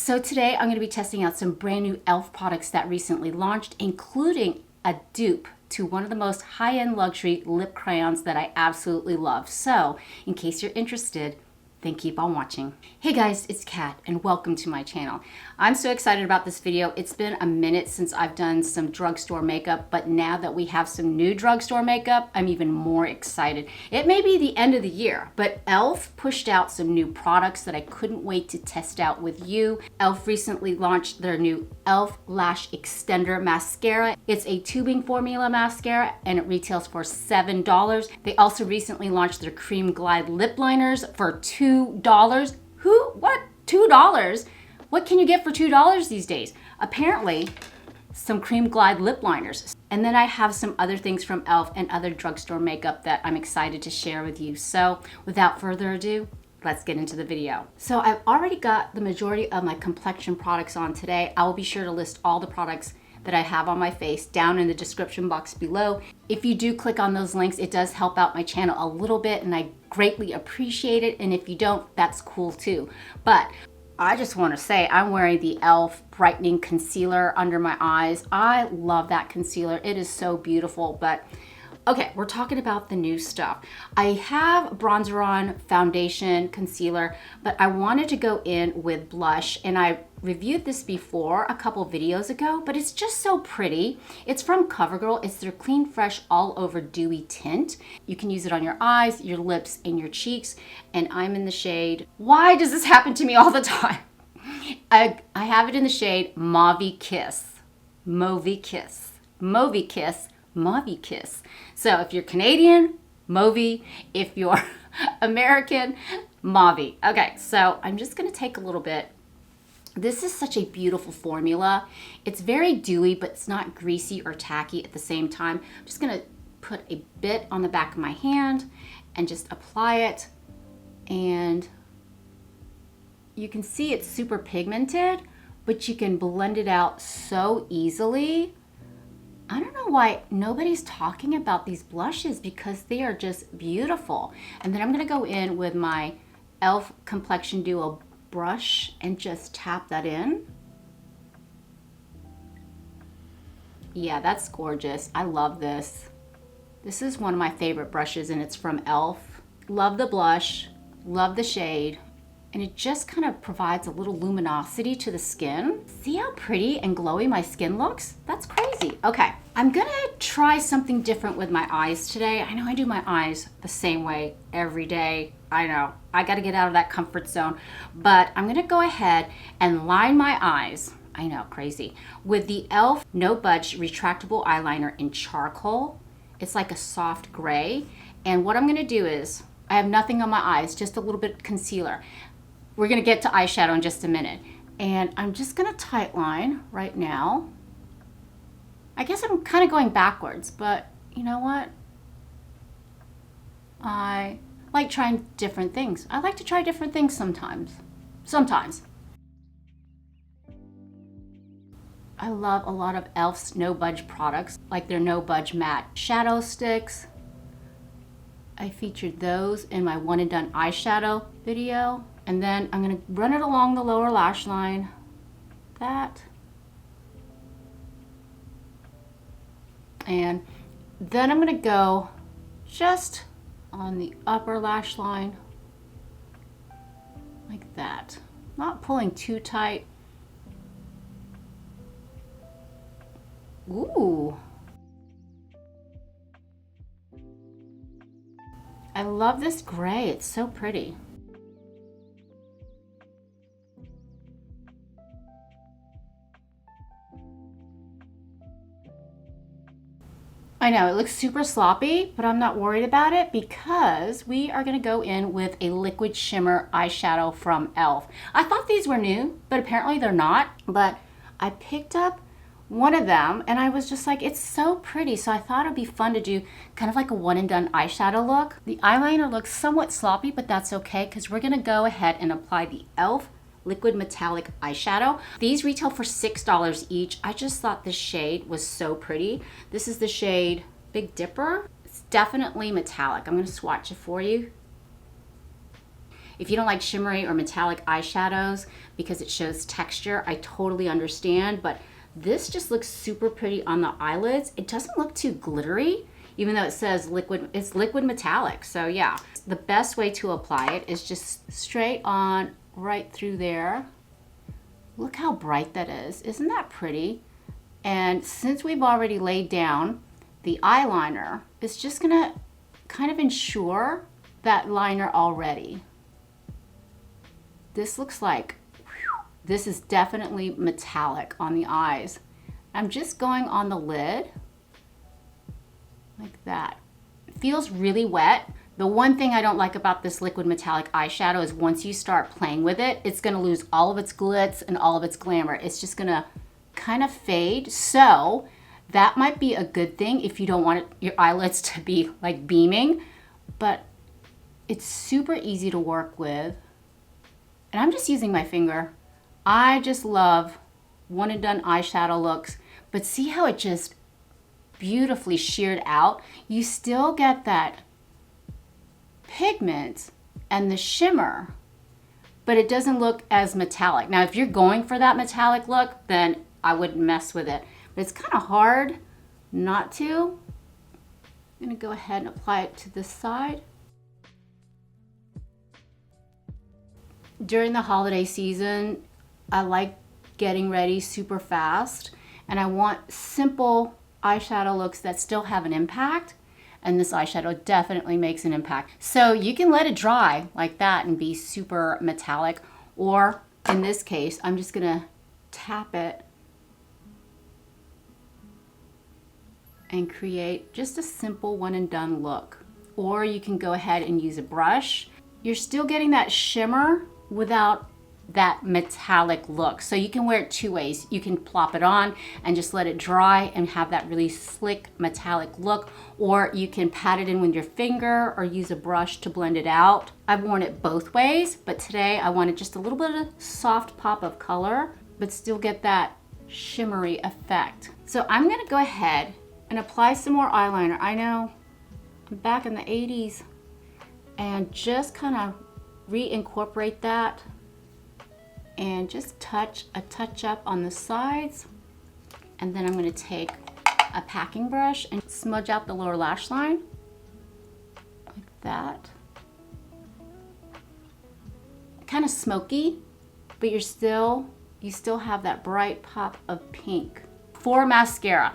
So today I'm going to be testing out some brand new e.l.f. products that recently launched, including a dupe to one of the most high-end luxury lip crayons that I absolutely love. So in case you're interested, then keep on watching. Hey guys, it's Kat and welcome to my channel. I'm so excited about this video. It's been a minute since I've done some drugstore makeup, but now that we have some new drugstore makeup, I'm even more excited. It may be the end of the year, but e.l.f. pushed out some new products that I couldn't wait to test out with you. e.l.f. recently launched their new e.l.f. Lash Extender Mascara. It's a tubing formula mascara and it retails for $7. They also recently launched their Cream Glide lip liners for $2. What? $2? What can you get for $2 these days? Apparently, some Cream Glide lip liners. And then I have some other things from e.l.f. and other drugstore makeup that I'm excited to share with you. So without further ado, let's get into the video. So I've already got the majority of my complexion products on today. I will be sure to list all the products that I have on my face down in the description box below. If you do click on those links, it does help out my channel a little bit and I greatly appreciate it. And if you don't, that's cool too. But I just want to say I'm wearing the e.l.f. brightening concealer under my eyes. I love that concealer. It is so beautiful. But okay, we're talking about the new stuff. I have bronzer on, foundation, concealer, but I wanted to go in with blush, and I reviewed this before a couple videos ago, but it's just so pretty. It's from CoverGirl. It's their Clean Fresh All Over Dewy Tint. You can use it on your eyes, your lips, and your cheeks, and I'm in the shade. Why does this happen to me all the time? I have it in the shade Mauvy Kiss. Mauvy Kiss. Mauvy Kiss. Mauvy Kiss. So if you're Canadian, Mauvy. If you're American, Mauvy. Okay, so I'm just gonna take a little bit. This is such a beautiful formula. It's very dewy, but it's not greasy or tacky at the same time. I'm just gonna put a bit on the back of my hand and just apply it. And you can see it's super pigmented, but you can blend it out so easily. I don't know why nobody's talking about these blushes because they are just beautiful. And then I'm gonna go in with my e.l.f. Complexion Duo Brush and just tap that in. Yeah, that's gorgeous. I love this. This is one of my favorite brushes and it's from e.l.f. Love the blush, love the shade. And it just kind of provides a little luminosity to the skin. See how pretty and glowy my skin looks? That's crazy. Okay, I'm gonna try something different with my eyes today. I know I do my eyes the same way every day. I know, I gotta get out of that comfort zone. But I'm gonna go ahead and line my eyes, I know, crazy, with the e.l.f. No Budge Retractable Eyeliner in charcoal. It's like a soft gray. And what I'm gonna do is, I have nothing on my eyes, just a little bit of concealer. We're gonna get to eyeshadow in just a minute. And I'm just gonna tight line right now. I guess I'm kind of going backwards, but you know what? I like trying different things. I like to try different things sometimes. I love a lot of e.l.f.'s No Budge products, like their No Budge Matte Shadow Sticks. I featured those in my one and done eyeshadow video. And then I'm gonna run it along the lower lash line. That. And then I'm gonna go just on the upper lash line, like that. Not pulling too tight. Ooh. I love this gray, it's so pretty. I know, it looks super sloppy, but I'm not worried about it because we are gonna go in with a liquid shimmer eyeshadow from e.l.f. I thought these were new, but apparently they're not. But I picked up one of them and I was just like, it's so pretty. So I thought it'd be fun to do kind of like a one and done eyeshadow look. The eyeliner looks somewhat sloppy, but that's okay because we're gonna go ahead and apply the e.l.f. liquid metallic eyeshadow. These retail for $6 each. I just thought this shade was so pretty. This is the shade Big Dipper. It's definitely metallic. I'm gonna swatch it for you. If you don't like shimmery or metallic eyeshadows because it shows texture, I totally understand, but this just looks super pretty on the eyelids. It doesn't look too glittery, even though it says liquid, it's liquid metallic. So yeah, the best way to apply it is just straight on right through there. Look how bright that is. Isn't that pretty? And since we've already laid down the eyeliner, it's just gonna kind of ensure that liner already. This looks like, whew, this is definitely metallic on the eyes. I'm just going on the lid like that. It feels really wet. The one thing I don't like about this liquid metallic eyeshadow is once you start playing with it, it's gonna lose all of its glitz and all of its glamour. It's just gonna kind of fade. So that might be a good thing if you don't want your eyelids to be like beaming, but it's super easy to work with. And I'm just using my finger. I just love one and done eyeshadow looks, but see how it just beautifully sheared out? You still get that pigment and the shimmer, but it doesn't look as metallic. Now, if you're going for that metallic look, then I wouldn't mess with it. But it's kind of hard not to. I'm gonna go ahead and apply it to this side. During the holiday season, I like getting ready super fast, and I want simple eyeshadow looks that still have an impact, and this eyeshadow definitely makes an impact. So you can let it dry like that and be super metallic, or in this case, I'm just gonna tap it and create just a simple one and done look. Or you can go ahead and use a brush. You're still getting that shimmer without that metallic look. So you can wear it two ways. You can plop it on and just let it dry and have that really slick metallic look, or you can pat it in with your finger or use a brush to blend it out. I've worn it both ways, but today I wanted just a little bit of soft pop of color, but still get that shimmery effect. So I'm gonna go ahead and apply some more eyeliner. I know I'm back in the 80s, and just kind of reincorporate that and just touch up on the sides. And then I'm gonna take a packing brush and smudge out the lower lash line like that. Kind of smoky, but you still have that bright pop of pink. For mascara,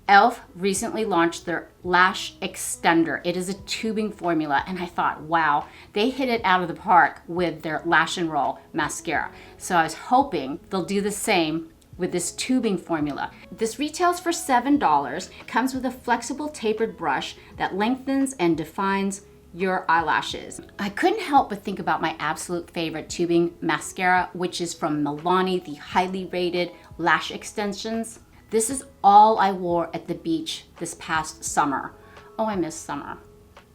e.l.f. recently launched their Lash Extender. It is a tubing formula, and I thought, wow, they hit it out of the park with their Lash and Roll mascara. So I was hoping they'll do the same with this tubing formula. This retails for $7. It comes with a flexible tapered brush that lengthens and defines your eyelashes. I couldn't help but think about my absolute favorite tubing mascara, which is from Milani, the highly rated lash extensions. This is all I wore at the beach this past summer. Oh, I miss summer.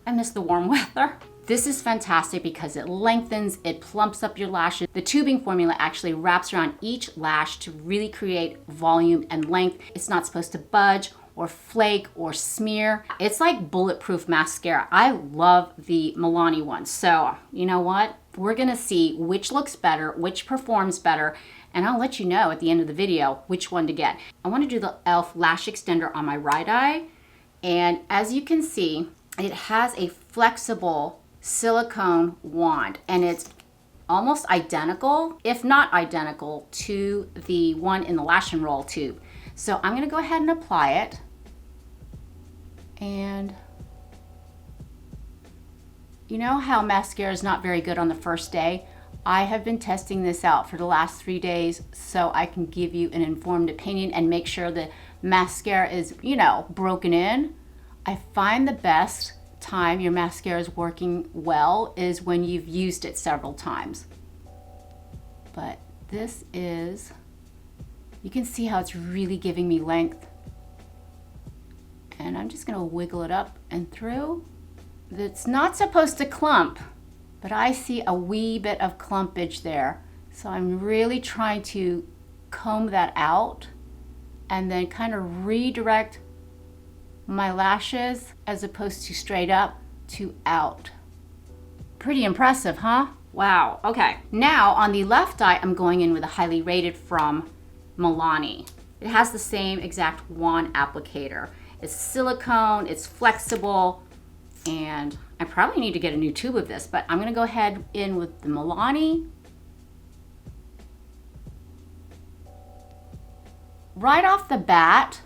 I miss the warm weather. This is fantastic because it lengthens, it plumps up your lashes. The tubing formula actually wraps around each lash to really create volume and length. It's not supposed to budge or flake or smear. It's like bulletproof mascara. I love the Milani one. So you know what? We're gonna see which looks better, which performs better, and I'll let you know at the end of the video which one to get. I want to do the e.l.f. Lash Extender on my right eye, and as you can see, it has a flexible silicone wand, and it's almost identical, if not identical, to the one in the Lash and Roll tube. So I'm going to go ahead and apply it, and you know how mascara is not very good on the first day? I have been testing this out for the last 3 days so I can give you an informed opinion and make sure the mascara is, you know, broken in. I find the best time your mascara is working well is when you've used it several times. But this is, you can see how it's really giving me length. And I'm just gonna wiggle it up and through. It's not supposed to clump, but I see a wee bit of clumpage there. So I'm really trying to comb that out and then kind of redirect my lashes as opposed to straight up to out. Pretty impressive, huh? Wow, okay. Now on the left eye, I'm going in with a highly rated from Milani. It has the same exact wand applicator. It's silicone, it's flexible, and I probably need to get a new tube of this, but I'm gonna go ahead in with the Milani. Right off the bat,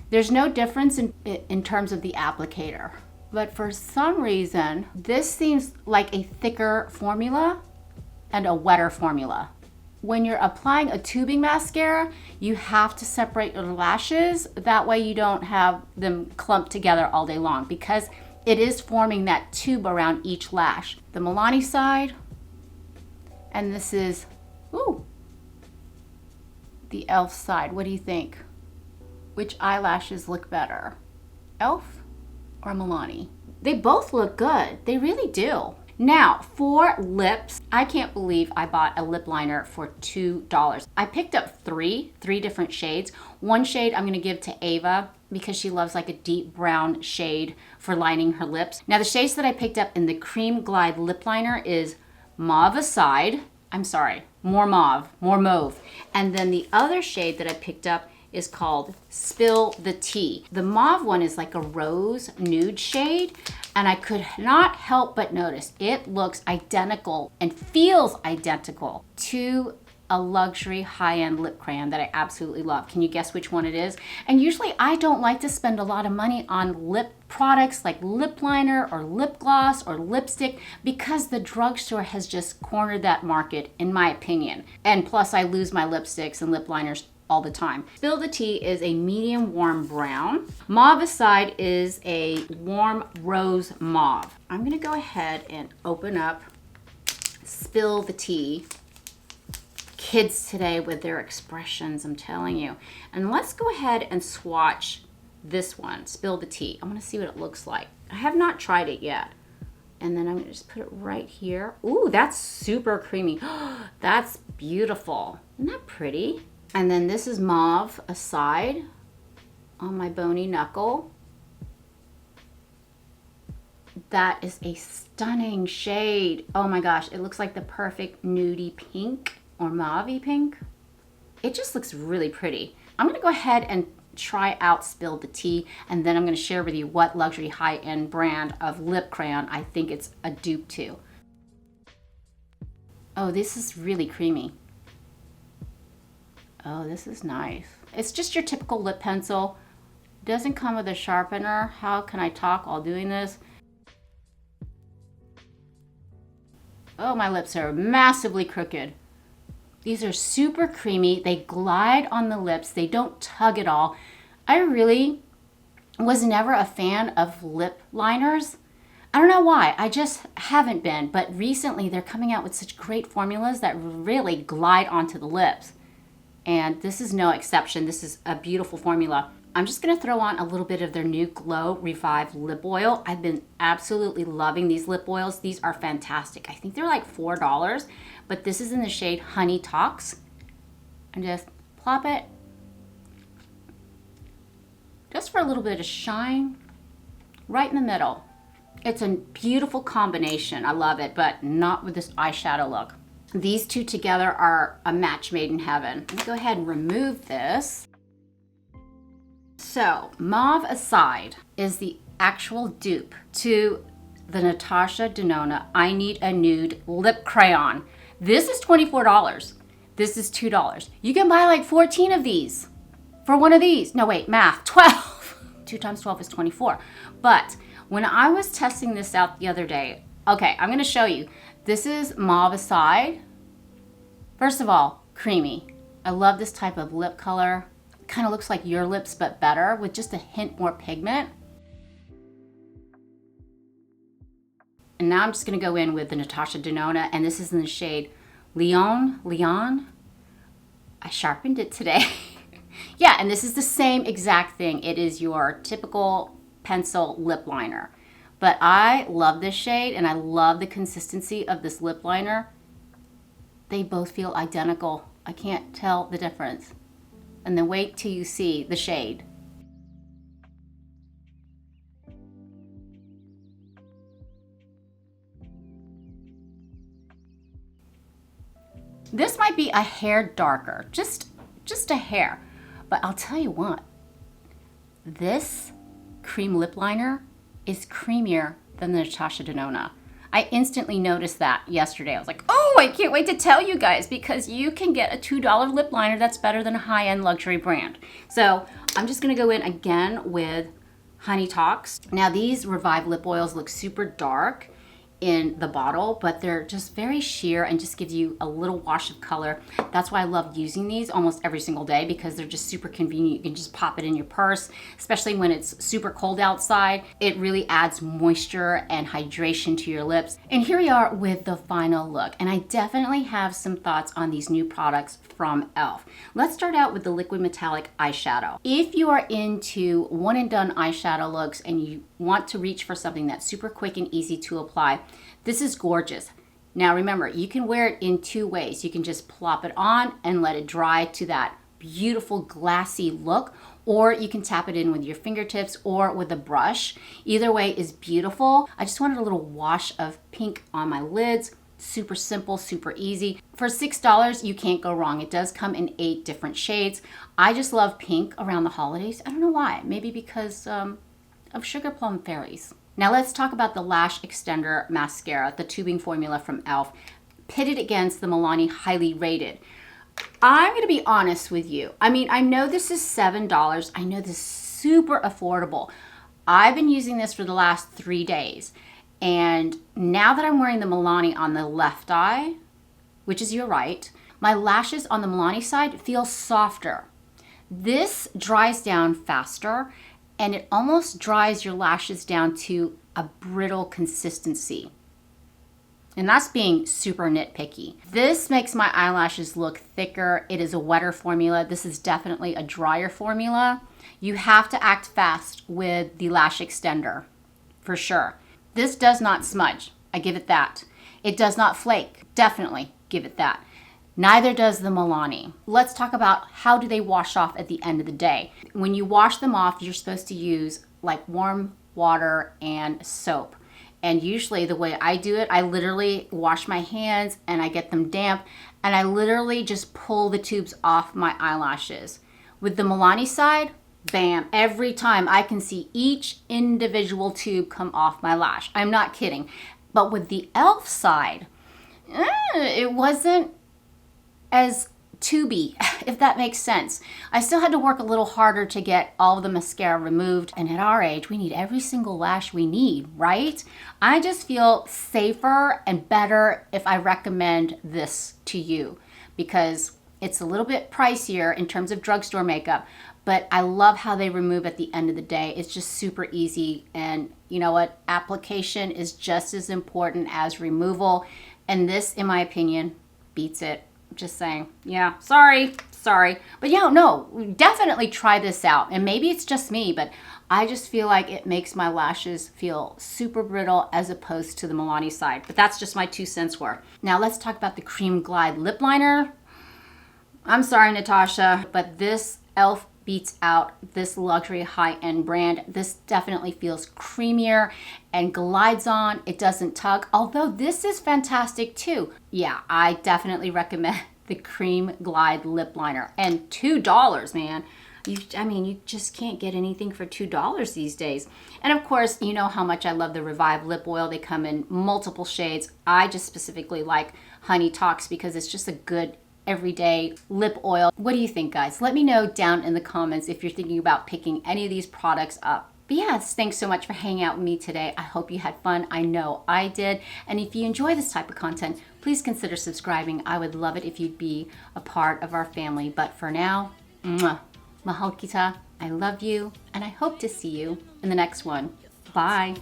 there's no difference in terms of the applicator. But for some reason, this seems like a thicker formula and a wetter formula. When you're applying a tubing mascara, you have to separate your lashes. That way you don't have them clumped together all day long because it is forming that tube around each lash. The Milani side, and this is, ooh, the e.l.f. side. What do you think? Which eyelashes look better? e.l.f. or Milani? They both look good. They really do. Now, for lips, I can't believe I bought a lip liner for $2. I picked up three different shades. One shade I'm gonna give to Ava because she loves like a deep brown shade for lining her lips. Now, the shades that I picked up in the Cream Glide lip liner is Mauve Aside. I'm sorry, more mauve. And then the other shade that I picked up is called Spill the Tea. The mauve one is like a rose nude shade, and I could not help but notice it looks identical and feels identical to a luxury high-end lip crayon that I absolutely love. Can you guess which one it is? And usually I don't like to spend a lot of money on lip products like lip liner or lip gloss or lipstick because the drugstore has just cornered that market, in my opinion. And plus I lose my lipsticks and lip liners all the time. Spill the Tea is a medium warm brown. Mauve Aside is a warm rose mauve. I'm gonna go ahead and open up Spill the Tea. Kids today with their expressions, I'm telling you. And let's go ahead and swatch this one, Spill the Tea. I'm gonna see what it looks like. I have not tried it yet. And then I'm gonna just put it right here. Ooh, that's super creamy. That's beautiful. Isn't that pretty? And then this is Mauve Aside on my bony knuckle. That is a stunning shade. Oh my gosh, it looks like the perfect nudie pink or mauve pink. It just looks really pretty. I'm gonna go ahead and try out Spill the Tea, and then I'm gonna share with you what luxury high-end brand of lip crayon I think it's a dupe to. Oh, this is really creamy. Oh, this is nice. It's just your typical lip pencil. Doesn't come with a sharpener. How can I talk while doing this? Oh, my lips are massively crooked. These are super creamy. They glide on the lips. They don't tug at all. I really was never a fan of lip liners. I don't know why. I just haven't been. But recently, they're coming out with such great formulas that really glide onto the lips. And this is no exception. This is a beautiful formula. I'm just gonna throw on a little bit of their new Glow Revive lip oil. I've been absolutely loving these lip oils. These are fantastic. I think they're like $4, but this is in the shade Honey Talks. And just plop it. Just for a little bit of shine, right in the middle. It's a beautiful combination. I love it, but not with this eyeshadow look. These two together are a match made in heaven. Let me go ahead and remove this. So, Mauve Aside is the actual dupe to the Natasha Denona I Need a Nude lip crayon. This is $24. This is $2. You can buy like 14 of these for one of these. No, wait, math, 12. 2 times 12 is 24. But when I was testing this out the other day, okay, I'm gonna show you. This is Mauve Aside. First of all, creamy. I love this type of lip color. Kind of looks like your lips, but better with just a hint more pigment. And now I'm just gonna go in with the Natasha Denona, and this is in the shade Leon. I sharpened it today. Yeah, and this is the same exact thing. It is your typical pencil lip liner. But I love this shade, and I love the consistency of this lip liner. They both feel identical. I can't tell the difference. And then wait till you see the shade. This might be a hair darker, just a hair. But I'll tell you what, this cream lip liner is creamier than the Natasha Denona. I instantly noticed that yesterday. I was like, oh, I can't wait to tell you guys, because you can get a $2 lip liner that's better than a high-end luxury brand. So I'm just gonna go in again with Honey Talks. Now these Revive lip oils look super dark in the bottle, but they're just very sheer and just gives you a little wash of color. That's why I love using these almost every single day, because they're just super convenient. You can just pop it in your purse, especially when it's super cold outside. It really adds moisture and hydration to your lips. And here we are with the final look. And I definitely have some thoughts on these new products from e.l.f. Let's start out with the liquid metallic eyeshadow. If you are into one and done eyeshadow looks and you want to reach for something that's super quick and easy to apply, this is gorgeous. Now remember, you can wear it in two ways. You can just plop it on and let it dry to that beautiful glassy look, or you can tap it in with your fingertips or with a brush. Either way is beautiful. I just wanted a little wash of pink on my lids. Super simple, super easy. For $6, you can't go wrong. It does come in 8 different shades. I just love pink around the holidays. I don't know why. Maybe because of Sugar Plum Fairies. Now let's talk about the Lash Extender Mascara, the tubing formula from e.l.f., pitted against the Milani Highly Rated. I'm gonna be honest with you. I mean, I know this is $7. I know this is super affordable. I've been using this for the last 3 days. And now that I'm wearing the Milani on the left eye, which is your right, my lashes on the Milani side feel softer. This dries down faster, and it almost dries your lashes down to a brittle consistency. And that's being super nitpicky. This makes my eyelashes look thicker. It is a wetter formula. This is definitely a drier formula. You have to act fast with the Lash Extender, for sure. This does not smudge, I give it that. It does not flake, definitely give it that. Neither does the Milani. Let's talk about how do they wash off at the end of the day. When you wash them off, you're supposed to use like warm water and soap. And usually the way I do it, I literally wash my hands and I get them damp, and I literally just pull the tubes off my eyelashes. With the Milani side, bam, every time I can see each individual tube come off my lash. I'm not kidding. But with the e.l.f. side, it wasn't as tubey, if that makes sense. I still had to work a little harder to get all of the mascara removed. And at our age, we need every single lash we need, right? I just feel safer and better if I recommend this to you, because it's a little bit pricier in terms of drugstore makeup, but I love how they remove at the end of the day. It's just super easy. And you know what? Application is just as important as removal. And this, in my opinion, beats it. Just saying. Yeah, sorry. But yeah, no, definitely try this out. And maybe it's just me, but I just feel like it makes my lashes feel super brittle as opposed to the Milani side. But that's just my 2 cents worth. Now let's talk about the Cream Glide Lip Liner. I'm sorry, Natasha, but this e.l.f. beats out this luxury high-end brand. This definitely feels creamier and glides on. It doesn't tug, although this is fantastic too. Yeah, I definitely recommend the Cream Glide Lip Liner. And $2, man. You just can't get anything for $2 these days. And of course, you know how much I love the Revive lip oil. They come in multiple shades. I just specifically like Honey Talks because it's just a good everyday lip oil. What do you think, guys? Let me know down in the comments if you're thinking about picking any of these products up. But yes, thanks so much for hanging out with me today. I hope you had fun. I know I did. And if you enjoy this type of content, please consider subscribing. I would love it if you'd be a part of our family. But for now, mahal kita. I love you, and I hope to see you in the next one. Bye.